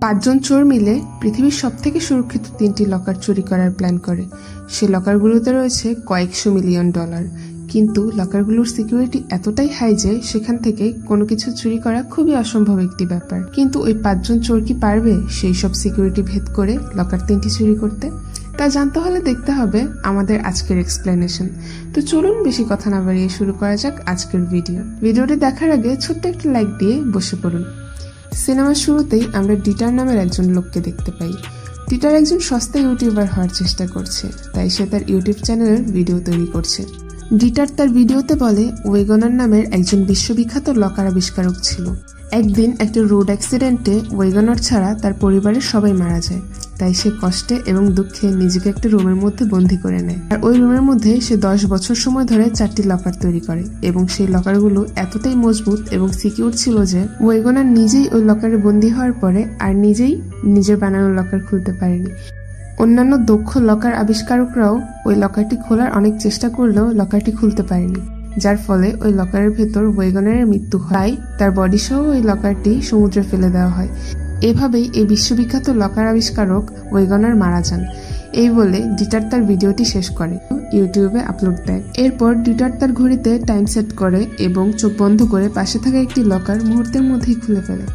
পাঁচজন চোর মিলে পৃথিবীর সবথেকে সুরক্ষিত 3টি লকার চুরি করার প্ল্যান করে। সে লকারগুলোতে রয়েছে কয়েকশো মিলিয়ন ডলার, কিন্তু লকারগুলোর সিকিউরিটি এতটাই হাই যে সেখান থেকে কোনো কিছু চুরি করা খুবই অসম্ভব একটি ব্যাপার। কিন্তু ওই 5জন চোর কি পারবে সেই সব সিকিউরিটি ভেদ করে লকার 3টি চুরি করতে? তা জানতে হলে দেখতে হবে আমাদের আজকের এক্সপ্লেনেশন। তো চলুন বেশি কথা না বাড়িয়ে শুরু করা যাক আজকের ভিডিওটি দেখার আগে ছোট্ট একটা লাইক দিয়ে বসে পড়ুন। সিনেমার শুরুতেই আমরা ডিটার নামের একজন লোককে দেখতে পাই। ডিটার একজন সস্তা ইউটিউবার হওয়ার চেষ্টা করছে, তাই সে তার ইউটিউব চ্যানেলের ভিডিও তৈরি করছে। ডিটার তার ভিডিওতে বলে ওয়েগনার নামের একজন বিশ্ববিখ্যাত লকার আবিষ্কারক ছিল। একদিন একটা রোড অ্যাক্সিডেন্টে ওয়েগনার ছাড়া তার পরিবারের সবাই মারা যায়, তাই সে কষ্টে এবং দুঃখে নিজেকে একটা রুমের মধ্যে বন্দী করে নেয়। আর ওই রুমের মধ্যে সে 10 বছর সময় ধরে 4টি লকার তৈরি করে, এবং সেই লকারগুলো এতটাই মজবুত এবং সিকিউর ছিল যে ওয়েগনার নিজেই ওই লকারে বন্দী হওয়ার পরে আর নিজের বানানো লকার খুলতে পারেনি। অন্যান্য দক্ষ লকার আবিষ্কারকরাও ওই লকারটি খোলার অনেক চেষ্টা করলেও লকারটি খুলতে পারেনি, যার ফলে ওই লকারের ভেতর ওয়েগনারের মৃত্যু হয়। তার বডি সহ ওই লকারটি সমুদ্রে ফেলে দেওয়া হয়। এভাবেই এই বিশ্ববিখ্যাত লকার আবিষ্কারক ওয়েগনার মারা যান। এই বলে ডিটার তার ভিডিওটি শেষ করে ইউটিউবে আপলোড দেয়। এরপর ডিটার তার ঘড়িতে টাইম সেট করে এবং চোখ বন্ধ করে পাশে থাকা একটি লকার মুহূর্তের মধ্যেই খুলে ফেলে।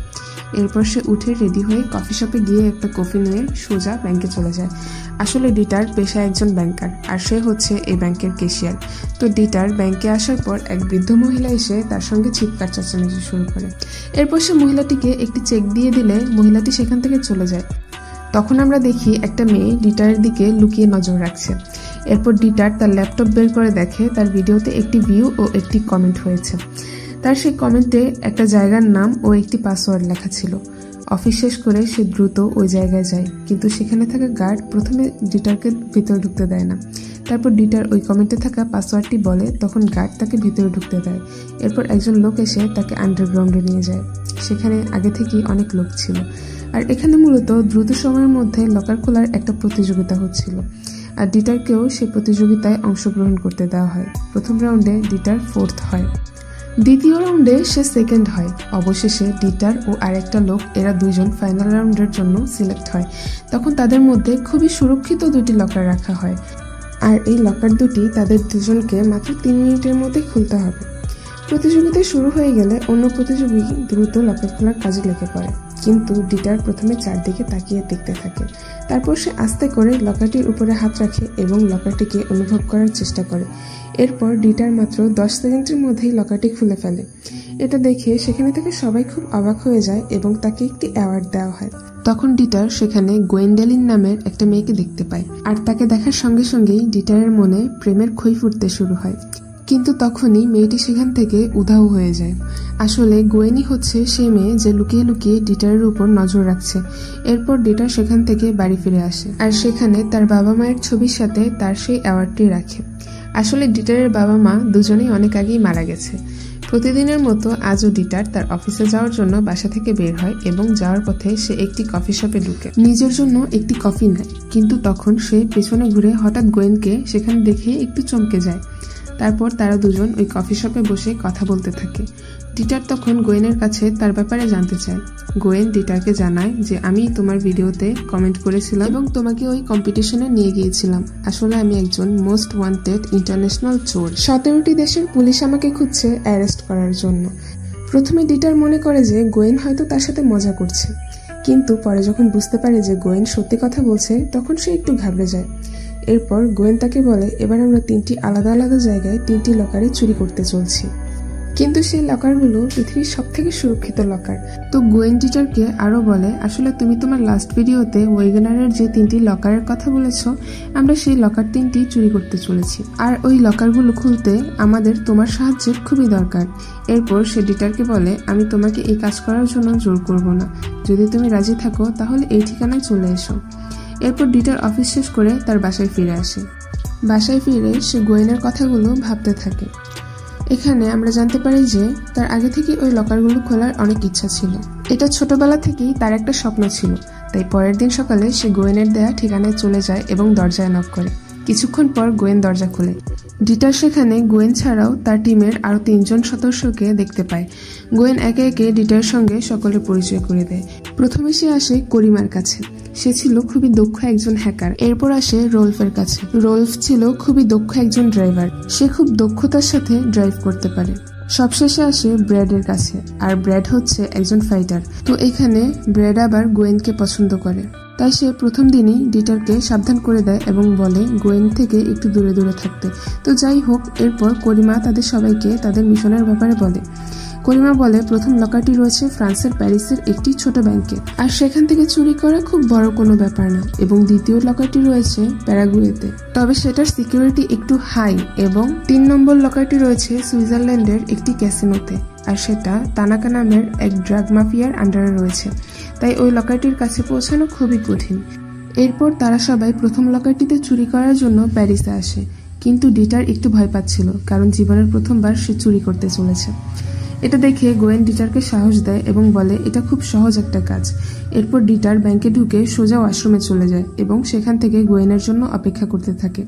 এরপর সে উঠে রেডি হয়ে কফি শপে গিয়ে একটা কফি নিয়ে সোজা ব্যাংকে চলে যায়। আসলে ডিটার পেশায় একজন ব্যাংকার, আর সে হচ্ছে এই ব্যাংকের ক্যাশিয়ার। তো ডিটার ব্যাংকে আসার পর এক বৃদ্ধ মহিলা এসে তার সঙ্গে চিৎকার চেঁচামেচি শুরু করে। এরপর সে মহিলাটিকে একটি চেক দিয়ে দিলে মহিলাটি সেখান থেকে চলে যায়। তখন আমরা দেখি একটা মেয়ে ডিটারের দিকে লুকিয়ে নজর রাখছে। এরপর ডিটার তার ল্যাপটপ বের করে দেখে তার ভিডিওতে একটি ভিউ ও একটি কমেন্ট হয়েছে। তার সেই কমেন্টে একটা জায়গার নাম ও একটি পাসওয়ার্ড লেখা ছিল। অফিস শেষ করে সে দ্রুত ওই জায়গায় যায়, কিন্তু সেখানে থাকা গার্ড প্রথমে ডিটারকে ভিতরে ঢুকতে দেয় না। তারপর ডিটার ওই কমেন্টে থাকা পাসওয়ার্ডটি বলে, তখন গার্ড তাকে ভিতরে ঢুকতে দেয়। এরপর একজন লোক এসে তাকে আন্ডারগ্রাউন্ডে নিয়ে যায়। সেখানে আগে থেকেই অনেক লোক ছিল, আর এখানে মূলত দ্রুত সময়ের মধ্যে লকার খোলার একটা প্রতিযোগিতা হচ্ছিল, আর ডিটারকেও সেই প্রতিযোগিতায় অংশগ্রহণ করতে দেওয়া হয়। প্রথম রাউন্ডে ডিটার 4th হয়, দ্বিতীয় রাউন্ডে সে 2nd হয়। অবশেষে ডিটার ও আরেকটা লোক, এরা দুইজন ফাইনাল রাউন্ডের জন্য সিলেক্ট হয়। তখন তাদের মধ্যে খুবই সুরক্ষিত 2টি লকার রাখা হয়, আর এই লকার দুটি তাদের দুজনকে মাত্র 3 মিনিটের মধ্যে খুলতে হবে। প্রতিযোগিতা শুরু হয়ে গেলে অন্য প্রতিযোগী দ্রুত লকার খোলার কাজে লেগে পড়ে, কিন্তু ডিটার প্রথমে চারদিকে তাকিয়ে দেখতে থাকে। তারপর সে আস্তে করে লকারটির উপরে হাত রাখে এবং লকারটিকে অনুভব করার চেষ্টা করে। এরপর ডিটার মাত্র 10 সেকেন্ডের মধ্যেই লকারটি খুলে ফেলে। এটা দেখে সেখানে থেকে সবাই খুব অবাক হয়ে যায় এবং তাকে একটি অ্যাওয়ার্ড দেওয়া হয়। তখন ডিটার সেখানে গোয়েন্ডালিন নামের একটা মেয়েকে দেখতে পায়, আর তাকে দেখার সঙ্গে সঙ্গেই ডিটারের মনে প্রেমের খই ফুটতে শুরু হয়। কিন্তু তখনই মেয়েটি সেখান থেকে উধাও হয়ে যায়। আসলে গোয়েনই হচ্ছে সেই মেয়ে যে লুকিয়ে লুকিয়ে ডিটারের উপর নজর রাখছে। এরপর ডিটার সেখান থেকে বাড়ি ফিরে আসে, আর সেখানে তার বাবা মায়ের ছবির সাথে তার সেই অ্যাওয়ার্ডটি রাখে। আসলে ডিটারের বাবা মা দুজনেই অনেক আগেই মারা গেছে। প্রতিদিনের মতো আজও ডিটার তার অফিসে যাওয়ার জন্য বাসা থেকে বের হয় এবং যাওয়ার পথে সে একটি কফি শপে ঢুকে নিজের জন্য একটি কফি নেয়। কিন্তু তখন সে পেছনে ঘুরে হঠাৎ গোয়েনকে সেখানে দেখে একটু চমকে যায়। তারপর তারা দুজন ওই কফি শপে বসে কথা বলতে থাকে। ডিটার তখন গোয়েনের কাছে তার ব্যাপারে জানতে চায়। গোয়েন ডিটারকে জানায় যে আমি তোমার ভিডিওতে কমেন্ট করেছিলাম এবং তোমাকে ওই কম্পিটিশনে নিয়ে গিয়েছিলাম। আসলে আমি একজন মোস্ট ওয়ান্টেড ইন্টারন্যাশনাল চোর। 17টি দেশের পুলিশ আমাকে খুঁজছে অ্যারেস্ট করার জন্য। প্রথমে ডিটার মনে করে যে গোয়েন হয়তো তার সাথে মজা করছে, কিন্তু পরে যখন বুঝতে পারে যে গোয়েন সত্যি কথা বলছে তখন সে একটু ঘাবড়ে যায়। এরপর গোয়েন তাকে বলে, এবার আমরা 3টি আলাদা আলাদা জায়গায় 3টি লকারে চুরি করতে চলছি, কিন্তু সেই লকারগুলো পৃথিবীর সবথেকে সুরক্ষিত লকার। তো গোয়েন ডিটারকে আরো বলে, আসলে তুমি তোমার লাস্ট ভিডিওতে ওয়েগনারের যে 3টি লকারের কথা বলেছ, আমরা সেই লকার 3টি চুরি করতে চলেছি, আর ওই লকারগুলো খুলতে আমাদের তোমার সাহায্যের খুবই দরকার। এরপর সে ডিটারকে বলে, আমি তোমাকে এই কাজ করার জন্য জোর করব না, যদি তুমি রাজি থাকো তাহলে এই ঠিকানায় চলে এসো। এরপর ডিটার অফিস শেষ করে তার বাসায় ফিরে আসে। বাসায় ফিরে সে গোয়েনের কথাগুলো ভাবতে থাকে। এখানে আমরা জানতে পারি যে তার আগে থেকে ওই লকারগুলো খোলার অনেক ইচ্ছা ছিল। এটা ছোটবেলা থেকেই তার একটা স্বপ্ন ছিল, তাই পরের দিন সকালে সে গোয়েনের দেয়া ঠিকানায় চলে যায় এবং দরজায় নক করে। কিছুক্ষণ পর গোয়েন দরজা খোলে। ডিটার সেখানে গোয়েন ছাড়াও তার টিমের আরো 3জন সদস্যকে দেখতে পায়। গোয়েন একে একে ডিটার সঙ্গে সকলের পরিচয় করে দেয়। প্রথমে সে আসে করিমার কাছে। সে ছিল খুবই দক্ষ একজন হ্যাকার। এরপর আসে রোলফের কাছে। রোলফ ছিল খুবই দক্ষ একজন ড্রাইভার। সে খুব দক্ষতার সাথে ড্রাইভ করতে পারে। সবশেষে আসে ব্র্যাডের কাছে, আর ব্র্যাড হচ্ছে একজন ফাইটার। তো এখানে ব্র্যাড আবার গোয়েনকে পছন্দ করে, তাই সে প্রথম দিনই ডিটারকে সাবধান করে দেয় এবং বলে গোয়েন থেকে একটু দূরে দূরে থাকতে। তো যাই হোক, এরপর করিমা তাদের সবাইকে তাদের মিশনের ব্যাপারে বলে। করিমা বলে প্রথম লকারটি রয়েছে ফ্রান্সের প্যারিসের একটি ছোট ব্যাংকে, আর সেখান থেকে চুরি করা খুব বড় কোনো ব্যাপার না। এবং দ্বিতীয় লকারটি রয়েছে প্যারাগুয়েতে, তবে সেটার সিকিউরিটি একটু হাই। এবং 3 নম্বর লকারটি রয়েছে সুইজারল্যান্ডের একটি ক্যাসিনোতে, আর সেটা তানাকা নামের এক ড্রাগ মাফিয়ার আন্ডারে রয়েছে, তাই ওই লকারটির কাছে পৌঁছানো খুবই কঠিন। এরপর তারা সবাই প্রথম লকারটিতে চুরি করার জন্য প্যারিসে আসে, কিন্তু ডিটার একটু ভয় পাচ্ছিল, কারণ জীবনের প্রথমবার সে চুরি করতে চলেছে। এটা দেখে গোয়েন ডিটারকে সাহস দেয় এবং বলে এটা খুব সহজ একটা কাজ। এরপর ডিটার ব্যাংকে ঢুকে সোজা ওয়াশরুমে চলে যায় এবং সেখান থেকে গোয়েনের জন্য অপেক্ষা করতে থাকে।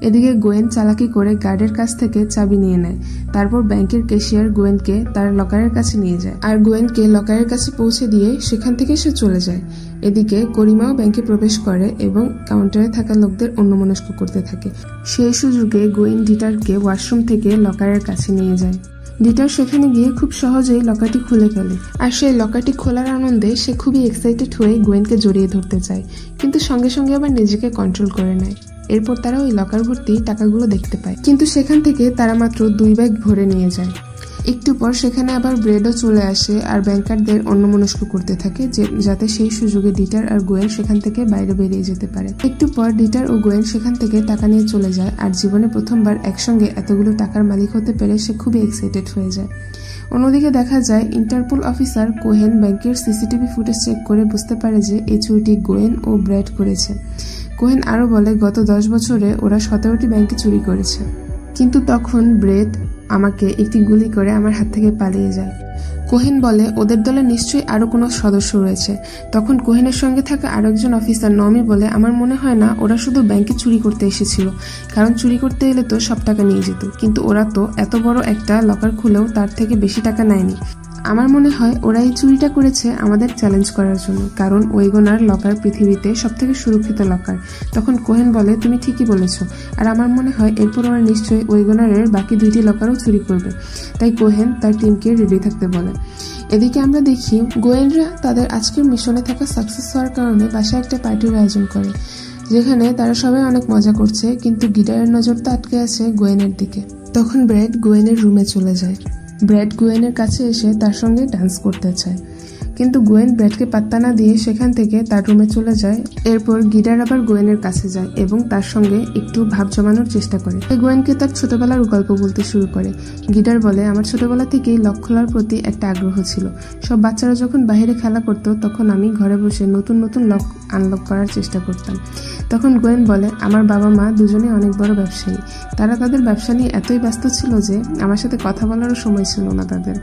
এদিকে গোয়েন চালাকি করে গার্ডের কাছ থেকে চাবি নিয়ে নেয়। তারপর ব্যাংকের ক্যাশিয়ার গোয়েনকে তার লকারের কাছে নিয়ে যায়, আর গোয়েনকে লকারের কাছে পৌঁছে দিয়ে সেখান থেকে সে চলে যায়। এদিকে করিমাও ব্যাংকে প্রবেশ করে এবং কাউন্টারে থাকা লোকদের অন্যমনস্ক করতে থাকে। সেই সুযোগে গোয়েন ডিটারকে ওয়াশরুম থেকে লকারের কাছে নিয়ে যায়। ডিটার সেখানে গিয়ে খুব সহজেই লকারটি খুলে ফেলে, আর সেই লকারটি খোলার আনন্দে সে খুবই এক্সাইটেড হয়ে গোয়েনকে জড়িয়ে ধরতে চায়, কিন্তু সঙ্গে সঙ্গে আবার নিজেকে কন্ট্রোল করে নেয়। এরপর তারা ওই লকার ভর্তি টাকাগুলো দেখতে পায়, কিন্তু সেখান থেকে তারা মাত্র 2 ব্যাগ ভরে নিয়ে যায়। একটু পর সেখানে আবার ব্রেডও চলে আসে, আর ব্যাংকারদের অন্যমনস্ক করতে থাকে যাতে সেই সুযোগে ডিটার আর গোয়েন সেখান থেকে বাইরে বেরিয়ে যেতে পারে। একটু পর ডিটার ও গোয়েন সেখান থেকে টাকা নিয়ে চলে যায়, আর জীবনে প্রথমবার একসঙ্গে এতগুলো টাকার মালিক হতে পেরে সে খুবই এক্সাইটেড হয়ে যায়। অন্যদিকে দেখা যায় ইন্টারপোল অফিসার কোহেন ব্যাংকের সিসিটিভি ফুটেজ চেক করে বুঝতে পারে যে এই চুরিটি গোয়েন ও ব্র্যাড করেছে। কোহেন আরো বলে গত 10 বছরে ওরা 17টি ব্যাংকে চুরি করেছে, কিন্তু তখন ব্রেড আমাকে একটি গুলি করে আমার হাত থেকে পালিয়ে যায়। কোহেন বলে ওদের দলে নিশ্চয়ই আরো কোনো সদস্য রয়েছে। তখন কোহেনের সঙ্গে থাকা আরো একজন অফিসার নমি বলে আমার মনে হয় না ওরা শুধু ব্যাংকে চুরি করতে এসেছিল, কারণ চুরি করতে এলে তো সব টাকা নিয়ে যেত, কিন্তু ওরা তো এত বড় একটা লকার খুলেও তার থেকে বেশি টাকা নেয়নি। আমার মনে হয় ওরা এই চুরিটা করেছে আমাদের চ্যালেঞ্জ করার জন্য, কারণ ওয়েগনার লকার পৃথিবীতে সবথেকে সুরক্ষিত লকার। তখন কোহেন বলে তুমি ঠিকই বলেছো, আর আমার মনে হয় এরপর ওরা নিশ্চয়ই ওয়েগনারের বাকি 2টি লকারও চুরি করবে। তাই কোহেন তার টিমকে রেডি থাকতে বলে। এদিকে আমরা দেখি গোয়েনরা তাদের আজকের মিশনে থাকা সাকসেস হওয়ার কারণে বাসায় একটা পার্টির আয়োজন করে, যেখানে তারা সবাই অনেক মজা করছে, কিন্তু গিটারের নজরটা আটকে আছে গোয়েনের দিকে। তখন ব্র্যাড গোয়েনের রুমে চলে যায়। ব্র্যাড গোয়েনের কাছে এসে তার সঙ্গে ডান্স করতে চায়, কিন্তু গোয়েন ব্র্যাডকে পাত্তা না দিয়ে সেখান থেকে তার রুমে চলে যায়। এরপর গিটার আবার গোয়েনের কাছে যায় এবং তার সঙ্গে একটু ভাব জমানোর চেষ্টা করে। গোয়েনকে তার ছোটবেলার গল্প বলতে শুরু করে। গিটার বলে আমার ছোটবেলা থেকেই লক খোলার প্রতি একটা আগ্রহ ছিল। সব বাচ্চারা যখন বাইরে খেলা করতো তখন আমি ঘরে বসে নতুন নতুন লক আনলক করার চেষ্টা করতাম। তখন গোয়েন বলে আমার বাবা মা দুজনে অনেক বড় ব্যবসায়ী, তারা তাদের ব্যবসা নিয়ে এতই ব্যস্ত ছিল যে আমার সাথে কথা বলারও সময় ছিল না তাদের।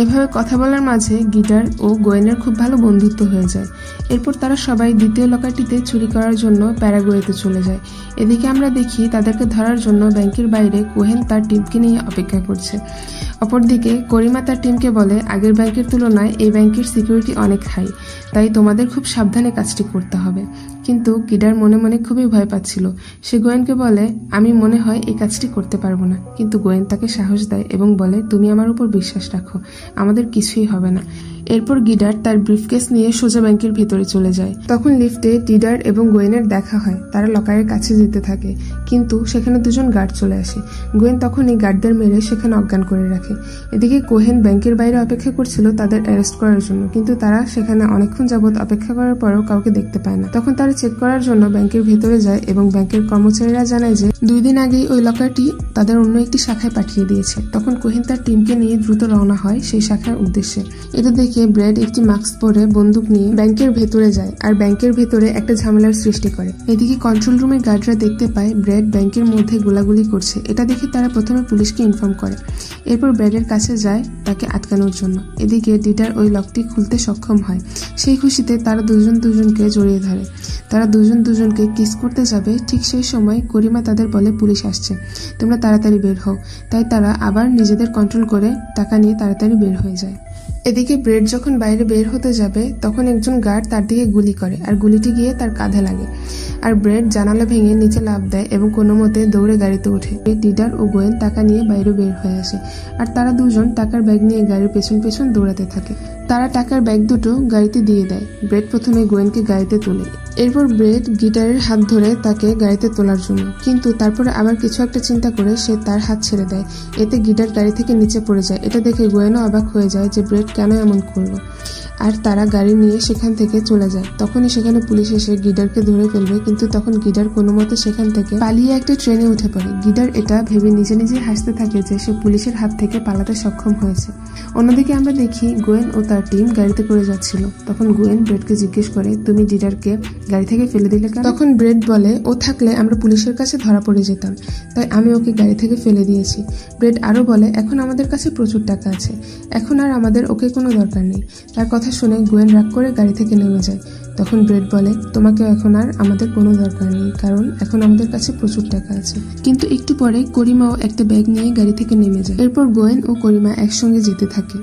এভাবে কথা বলার মাঝে গিটার ও গোয়েনের খুব ভালো বন্ধুত্ব হয়ে যায়। এরপর তারা সবাই দ্বিতীয় লকারটিতে চুরি করার জন্য প্যারাগুয়েতে চলে যায়। এদিকে আমরা দেখি তাদেরকে ধরার জন্য ব্যাংকের বাইরে কোহেন তার টিমকে নিয়ে অপেক্ষা করছে। অপরদিকে করিমা তার টিমকে বলে আগের ব্যাংকের তুলনায় এই ব্যাংকের সিকিউরিটি অনেক হাই, তাই তোমাদের খুব সাবধানে কাজটি করতে হবে। কিন্তু গিটার মনে মনে খুবই ভয় পাচ্ছিল। সে গোয়েনকে বলে আমি মনে হয় এই কাজটি করতে পারবো না, কিন্তু গোয়েন তাকে সাহস দেয় এবং বলে তুমি আমার উপর বিশ্বাস রাখো, আমাদের কিছুই হবে না। এরপর গিডার তার ব্রিফকেস নিয়ে সোজা ব্যাংকের ভেতরে চলে যায়। তখন লিফটে ডিডার এবং গোয়েনের দেখা হয়। তারা লকারের কাছে যেতে থাকে, কিন্তু সেখানে 2জন গার্ড চলে আসে। গোয়েন তখনই গার্ডদের মেরে সেখানে অজ্ঞান করে রাখে। এদিকে কোহেন ব্যাংকের বাইরে অপেক্ষা করছিল তাদের অ্যারেস্ট করার জন্য, কিন্তু তারা সেখানে অনেকক্ষণ যাবৎ অপেক্ষা করার পরেও কাউকে দেখতে পায় না। তখন তারা চেক করার জন্য ব্যাংকের ভেতরে যায় এবং ব্যাংকের কর্মচারীরা জানায় যে 2 দিন আগেই ওই লকারটি তাদের অন্য একটি শাখায় পাঠিয়ে দিয়েছে। তখন কোহেন তার টিমকে নিয়ে দ্রুত রওনা হয় সেই শাখার উদ্দেশ্যে। এটা দেখে ব্র্যাড একটি মাস্ক পরে বন্দুক নিয়ে ব্যাংকের ভেতরে যায় আর ব্যাংকের ভেতরে একটা ঝামেলার সৃষ্টি করে। এদিকে কন্ট্রোল রুমের গার্ডরা দেখতে পায় ব্র্যাড ব্যাংকের মধ্যে গোলাগুলি করছে। এটা দেখে তারা প্রথমে পুলিশকে ইনফর্ম করে। এরপর ব্র্যাডের কাছে যায় তাকে আটকানোর জন্য। এদিকে ডিডার ওই লকটি খুলতে সক্ষম হয়। সেই খুশিতে তারা দুজনকে জড়িয়ে ধরে। তারা দুজনকে কিস করতে যাবে, ঠিক সেই সময় করিমা তাদের বলে পুলিশ আসছে, তোমরা তাড়াতাড়ি বের হও। তাই তারা আবার নিজেদের কন্ট্রোল করে টাকা নিয়ে তাড়াতাড়ি বের হয়ে যায়। এদিকে ব্রেড যখন বাইরে বের হতে যাবে তখন একজন গার্ড তার দিকে গুলি করে আর গুলিটি গিয়ে তার কাঁধে লাগে আর ব্রেড জানালা ভেঙে নিচে লাফ দেয় এবং কোনো মতে দৌড়ে গাড়িতে ওঠে। ডিডার ও গোয়েন টাকা নিয়ে বাইরে বের হয়ে আসে আর তারা দুজন টাকার ব্যাগ নিয়ে গাড়ির পেছন পেছন দৌড়াতে থাকে। তারা টাকার ব্যাগ দুটো গাড়িতে দিয়ে দেয়। ব্রেড প্রথমে গোয়েনকে গাড়িতে তোলে, এরপর ব্রেড গিটারের হাত ধরে তাকে গাড়িতে তোলার জন্য, কিন্তু তারপরে আবার কিছু একটা চিন্তা করে সে তার হাত ছেড়ে দেয়। এতে গিটার গাড়ি থেকে নিচে পড়ে যায়। এটা দেখে গোয়েনও অবাক হয়ে যায় যে ব্রেড কেন এমন করলো, আর তারা গাড়ি নিয়ে সেখান থেকে চলে যায়। তখনই সেখানে পুলিশ এসে গিডারকে ধরে ফেলবে, কিন্তু তখন গিডার কোনো মতে সেখান থেকে পালিয়ে একটা ট্রেনে উঠে পড়ে। গিডার এটা ভেবে নিজে নিজে হাসতে থাকে যে সে পুলিশের হাত থেকে পালাতে সক্ষম হয়েছে। অন্যদিকে আমরা দেখি গোয়েন ও তার টিম গাড়িতে করে যাচ্ছিল। তখন গোয়েন ব্রেডকে জিজ্ঞেস করে, তুমি ডিডারকে গাড়ি থেকে ফেলে দিলে কেন? তখন ব্রেড বলে, ও থাকলে আমরা পুলিশের কাছে ধরা পড়ে যেতাম, তাই আমি ওকে গাড়ি থেকে ফেলে দিয়েছি। ব্রেড আরো বলে, এখন আমাদের কাছে প্রচুর টাকা আছে, এখন আর আমাদের ওকে কোনো দরকার নেই। তার কথা শুনে গোয়েন রাগ করে গাড়ি থেকে নেমে যায়। তখন ব্রেড বলে, তোমাকে এখন আর আমাদের কোনো দরকার নেই, কারণ এখন আমাদের কাছে প্রচুর টাকা আছে। কিন্তু একটু পরে করিমাও একটা ব্যাগ নিয়ে গাড়ি থেকে নেমে যায়। এরপর গোয়েন ও করিমা একসঙ্গে যেতে থাকে।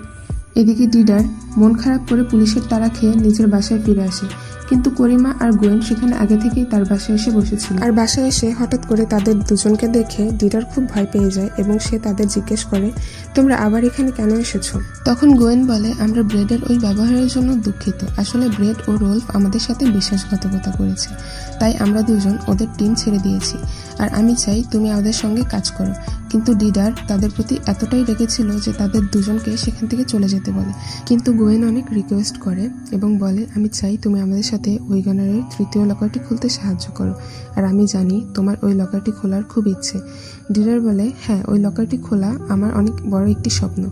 এদিকে ডিডার মন খারাপ করে পুলিশের তাড়া খেয়ে নিজের বাসায় ফিরে আসে, কিন্তু করিমা আর গোয়েন সেখানে আগে থেকেই তার বাসায় এসে বসেছিল। আর বাসায় এসে হঠাৎ করে তাদের দুজনকে দেখে ডিডার খুব ভয় পেয়ে যায় এবং সে তাদের জিজ্ঞেস করে, তোমরা আবার এখানে কেন এসেছো? তখন গোয়েন বলে, আমরা ব্রেডের ওই ব্যবহারের জন্য দুঃখিত। আসলে ব্রেড ও রোলফ আমাদের সাথে বিশ্বাসঘাতকতা করেছে, তাই আমরা দুজন ওদের টিম ছেড়ে দিয়েছি, আর আমি চাই তুমি আমাদের সঙ্গে কাজ করো। কিন্তু ডিডার তাদের প্রতি এতটাই রেগেছিল যে তাদের দুজনকে সেখান থেকে চলে যেতে বলে। কিন্তু গোয়েন অনেক রিকোয়েস্ট করে এবং বলে, আমি চাই তুমি আমাদের সাথে ওই গানারের তৃতীয় লকারটি খুলতে সাহায্য করো, আর আমি জানি তোমার ওই লকারটি খোলার খুব ইচ্ছে। ডিডার বলে, হ্যাঁ, ওই লকারটি খোলা আমার অনেক বড় একটি স্বপ্ন,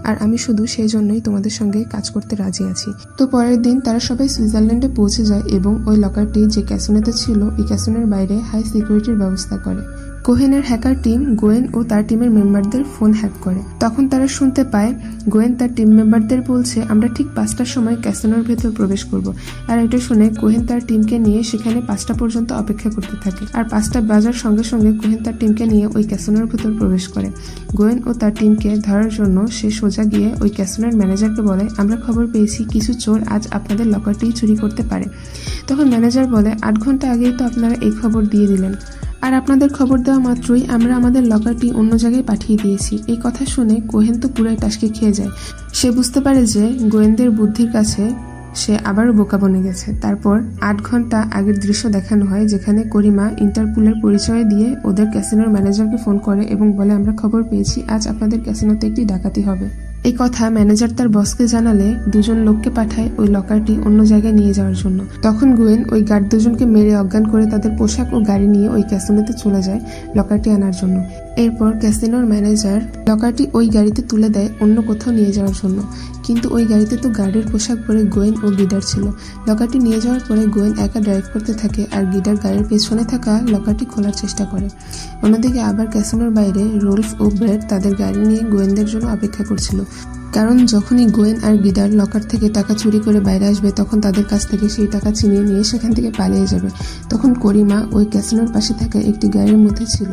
আর আমি শুধু সেই জন্যই তোমাদের সঙ্গে কাজ করতে রাজি আছি। তো পরের দিন তারা সবাই সুইজারল্যান্ডে পৌঁছে যায় এবং ওই লকারটি যে ক্যাসিনোতে ছিল ওই ক্যাসিনোর বাইরে হাই সিকিউরিটির ব্যবস্থা করে। কোহেনের হ্যাকার টিম গোয়েন ও তার টিমের মেম্বারদের ফোন হ্যাক করে। তখন তারা শুনতে পায় গোয়েন তার টিম মেম্বারদের বলছে, আমরা ঠিক 5টার সময় ক্যাসিনোর ভেতর প্রবেশ করব। আর এটা শুনে কোহেন তার টিমকে নিয়ে সেখানে 5টা পর্যন্ত অপেক্ষা করতে থাকে। আর 5টা বাজার সঙ্গে সঙ্গে কোহেন তার টিমকে নিয়ে ওই ক্যাসিনোর ভেতর প্রবেশ করে। গোয়েন ও তার টিমকে ধরার জন্য সে সোজা গিয়ে ওই ক্যাসিনোর ম্যানেজারকে বলে, আমরা খবর পেয়েছি কিছু চোর আজ আপনাদের লকারটি চুরি করতে পারে। তখন ম্যানেজার বলে, 8 ঘন্টা আগেই তো আপনারা এই খবর দিয়ে দিলেন, আর আপনাদের খবর দেওয়া মাত্রই আমরা আমাদের লকারটি অন্য জায়গায় পাঠিয়ে দিয়েছি। এই কথা শুনে কোহেন তো পুরাই টাসকে খেয়ে যায়। সে বুঝতে পারে যে গোয়েন্দের বুদ্ধির কাছে সে আবারও বোকা বনে গেছে। তারপর 8 ঘন্টা আগের দৃশ্য দেখানো হয়, যেখানে করিমা ইন্টারপোলের পরিচয় দিয়ে ওদের ক্যাসিনোর ম্যানেজারকে ফোন করে এবং বলে, আমরা খবর পেয়েছি আজ আপনাদের ক্যাসিনোতে একটি ডাকাতি হবে। এই কথা ম্যানেজার তার বসকে জানালে দুজন লোককে পাঠায় ওই লকারটি অন্য জায়গায় নিয়ে যাওয়ার জন্য। তখন গোয়েন ওই গার্ড দুজনকে মেরে অজ্ঞান করে তাদের পোশাক ও গাড়ি নিয়ে ওই ক্যাসিনোতে চলে যায় লকারটি আনার জন্য। এরপর ক্যাসিনোর ম্যানেজার লকারটি ওই গাড়িতে তুলে দেয় অন্য কোথাও নিয়ে যাওয়ার জন্য, কিন্তু ওই গাড়িতে তো গার্ডের পোশাক পরে গোয়েন ও গিডার ছিল। লকারটি নিয়ে যাওয়ার পরে গোয়েন একা ড্রাইভ করতে থাকে আর গিডার গাড়ির পেছনে থাকা লকারটি খোলার চেষ্টা করে। অন্যদিকে আবার ক্যাসিনোর বাইরে রোলফ ও ব্রেড তাদের গাড়ি নিয়ে গোয়েনদের জন্য অপেক্ষা করছিল, কারণ যখনই গোয়েন আর গিডার লকার থেকে টাকা চুরি করে বাইরে আসবে তখন তাদের কাছ থেকে সেই টাকা ছিনিয়ে নিয়ে সেখান থেকে পালিয়ে যাবে। তখন করিমা ওই ক্যাসিনোর পাশে থাকা একটি গাড়ির মধ্যে ছিল।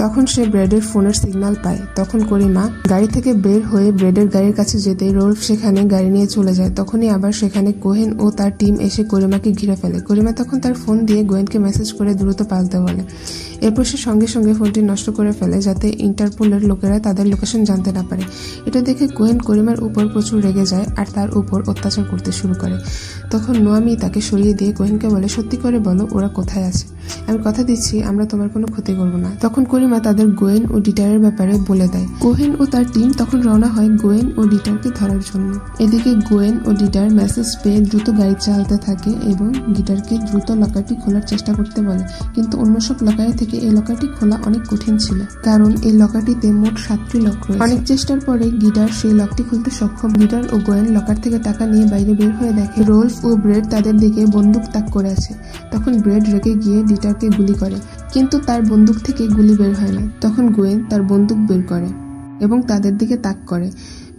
তখন সে ব্রেডের ফোনের সিগন্যাল পায়। তখন করিমা গাড়ি থেকে বের হয়ে ব্রেডের গাড়ির কাছে যেতেই রোলফ সেখানে গাড়ি নিয়ে চলে যায়। তখনই আবার সেখানে কোহেন ও তার টিম এসে করিমাকে ঘিরে ফেলে। করিমা তখন তার ফোন দিয়ে গোয়েনকে মেসেজ করে দ্রুত পালাতে বলে। এরপর সে সঙ্গে সঙ্গে ফোনটি নষ্ট করে ফেলে যাতে ইন্টারপোলের লোকেরা তাদের লোকেশন জানতে না পারে। এটা দেখে কোহেন করিমার উপর প্রচুর রেগে যায় আর তার উপর অত্যাচার করতে শুরু করে। তখন নোয়ামি তাকে সরিয়ে দিয়ে কোহেনকে বলে, সত্যি করে বলো ওরা কোথায় আছে, আমি কথা দিচ্ছি আমরা তোমার কোনো ক্ষতি করবো না। তখন করিমা তাদের গোয়েন ও ডিটারের ব্যাপারে বলে দেয়। কোহেন ও তার টিম তখন রওনা হয় গোয়েন ও ডিটারকে ধরার জন্য। এদিকে গোয়েন ও ডিটার মেসেজ পেয়ে দ্রুত গাড়ি চালাতে থাকে এবং গিটারকে দ্রুত লকারটি খোলার চেষ্টা করতে বলে, কিন্তু অন্য সব লকারের থেকে এই লকারটি খোলা অনেক কঠিন ছিল, কারণ এই লকারটিতে মোট 7টি লক রয়েছে। অনেক চেষ্টার পরে গিটার সেই লকটি খুলতে সক্ষম। গিটার ও গোয়েন লকার থেকে টাকা নিয়ে বাইরে বের হয়ে দেখে রোলফ ও ব্রেড তাদের দিকে বন্দুক তাক করে আছে। তখন ব্রেড রেগে গিয়ে ডিটারকে গুলি করে, কিন্তু তার বন্দুক থেকে গুলি বের হয় না। তখন গোয়েন তার বন্দুক বের করে এবং তাদের দিকে তাক করে,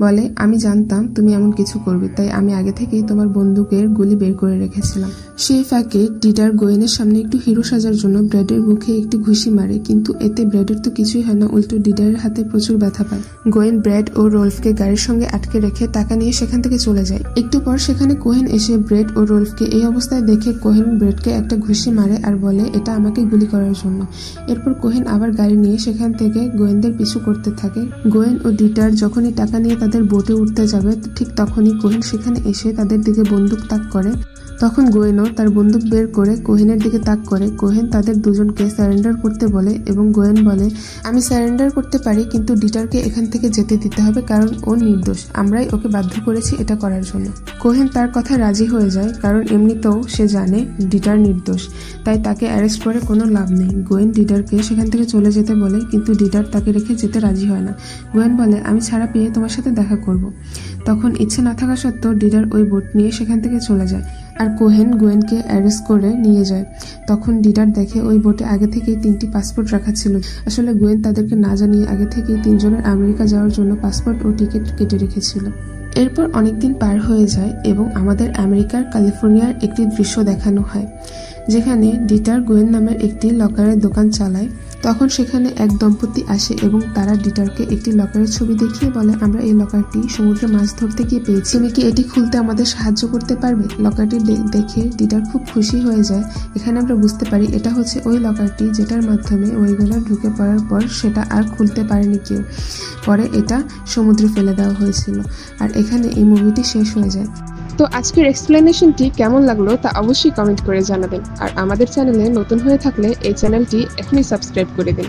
বলে, আমি জানতাম তুমি এমন কিছু করবে, তাই আমি আগে থেকেই তোমার বন্দুকের গুলি বের করে রেখেছিলাম। সেই ফাঁকে ডিডার গোয়েনের সামনে একটু হিরো সাজার জন্য ব্র্যাডের মুখে একটি ঘুষি মারে, কিন্তু এতে ব্র্যাডের তো কিছুই হয় না, উল্টো ডিডারের হাতে প্রচুর ব্যথা পায়। গোয়েন ব্র্যাড ও রোলফকে গাড়ির সঙ্গে আটকে রেখে টাকা নিয়ে সেখান থেকে চলে যায়। একটু পর সেখানে কোহেন এসে ব্র্যাড ও রোলফকে এই অবস্থায় দেখে কোহেন ব্র্যাডকে একটা ঘুষি মারে আর বলে এটা আমাকে গুলি করার জন্য। এরপর কোহেন আবার গাড়ি নিয়ে সেখান থেকে গোয়েনদের পিছু করতে থাকে। গোয়েন ও ডিডার যখনই টাকা নিয়ে তাদের বোটে উঠতে যাবে ঠিক তখনই কোহেন সেখানে এসে তাদের দিকে বন্দুক তাক করে। তখন গোয়েনও তার বন্দুক বের করে কোহেনের দিকে তাক করে। কোহেন তাদের দুজনকে স্যারেন্ডার করতে বলে এবং গোয়েন বলে আমি স্যারেন্ডার করতে পারি, কিন্তু ডিটারকে এখান থেকে যেতে দিতে হবে কারণ ও নির্দোষ, আমরাই ওকে বাধ্য করেছি এটা করার জন্য। কোহেন তার কথা রাজি হয়ে যায় কারণ এমনিতেও সে জানে ডিটার নির্দোষ, তাই তাকে অ্যারেস্ট করে কোনো লাভ নেই। গোয়েন ডিটারকে সেখান থেকে চলে যেতে বলে, কিন্তু ডিটার তাকে রেখে যেতে রাজি হয় না। গোয়েন বলে আমি ছাড়া পেয়ে তোমার সাথে দেখা করব। তখন ইচ্ছে না থাকা সত্ত্বেও ডিডার ওই বোট নিয়ে সেখান থেকে চলে যায় আর কোহেন গোয়েনকে অ্যারেস্ট করে নিয়ে যায়। তখন ডিডার দেখে ওই বোটে আগে থেকেই 3টি পাসপোর্ট রাখা ছিল। আসলে গোয়েন তাদেরকে না জানিয়ে আগে থেকেই 3 জনের আমেরিকা যাওয়ার জন্য পাসপোর্ট ও টিকিট কেটে রেখেছিল। এরপর অনেকদিন পার হয়ে যায় এবং আমাদের আমেরিকার ক্যালিফোর্নিয়ার একটি দৃশ্য দেখানো হয়, যেখানে ডিটার গোয়েন নামের একটি লকারের দোকান চালায়। তখন সেখানে এক দম্পতি আসে এবং তারা ডিটারকে একটি লকারের ছবি দেখিয়ে বলে আমরা এই লকারটি সমুদ্রে মাছ ধরতে গিয়ে পেয়েছি, তুমি কি এটি খুলতে আমাদের সাহায্য করতে পারবে? লকারটি দেখে ডিটার খুব খুশি হয়ে যায়। এখানে আমরা বুঝতে পারি এটা হচ্ছে ওই লকারটি যেটার মাধ্যমে ওয়েগনার ঢুকে পড়ার পর সেটা আর খুলতে পারেনি কেউ, পরে এটা সমুদ্রে ফেলে দেওয়া হয়েছিল। আর এখানে এই মুভিটি শেষ হয়ে যায়। তো আজকের এক্সপ্লেনেশনটি কেমন লাগলো তা অবশ্যই কমেন্ট করে জানাবেন, আর আমাদের চ্যানেলে নতুন হয়ে থাকলে এই চ্যানেলটি এখনই সাবস্ক্রাইব করে দিন।